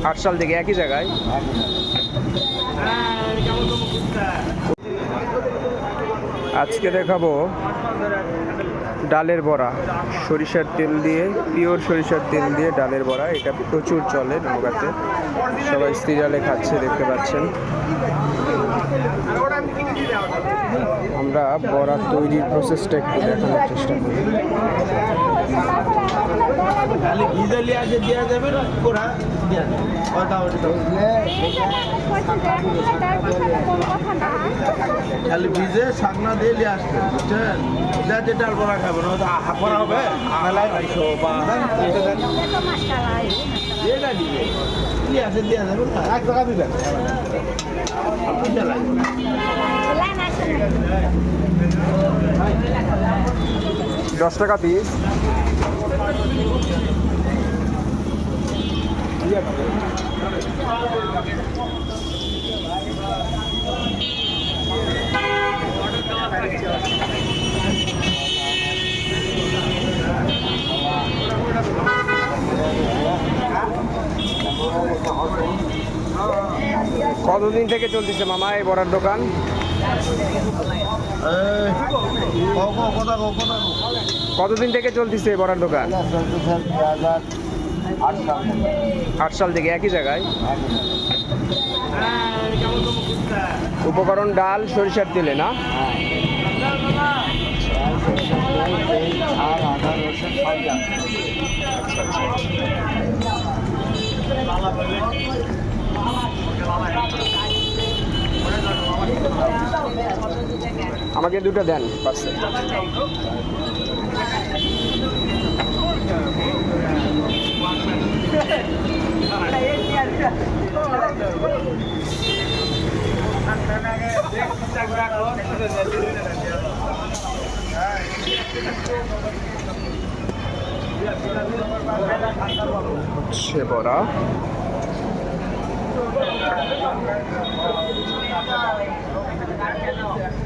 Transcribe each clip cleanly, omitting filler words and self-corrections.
8 সাল থেকে একই জায়গায়। আজকে দেখাবো ডালের বড়া, সরিষার তেল দিয়ে, পিওর সরিষার তেল দিয়ে ডালের বড়া। এটা প্রচুর চলে নওগাঁতে, সবাই সিরিয়ালে খাচ্ছে, দেখতে পাচ্ছেন। আমরা বড়া তৈরির প্রসেসটা একটু দেখানোর চেষ্টা করি। খালি ভিজে শাকনা দিয়ে নিয়ে আসবে, বুঝছেন? যে ডাল বড়া খাবে না, হাফ করা হবে মেলায় 200 বা এটা দিবে দিয়ে আসে, দিয়ে যাবে না, 1 টাকা দিবেন। 10 টাকা পিস। কতদিন থেকে চলতেছে মামা এই বড়ার দোকান? কতদিন থেকে চলতেছে এই বড়ার দোকান? 8 সাল থেকে একই জায়গায়। উপকরণ ডাল, সরিষার তেলে না? আমাকে দুটো দেন পাশে। হচ্ছে বড়া।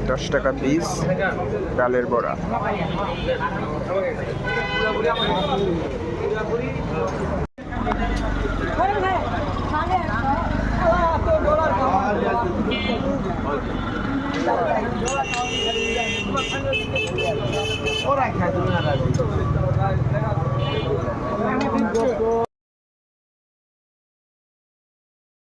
দশ টাকা পিস ডালের বড়া। ওরা খায়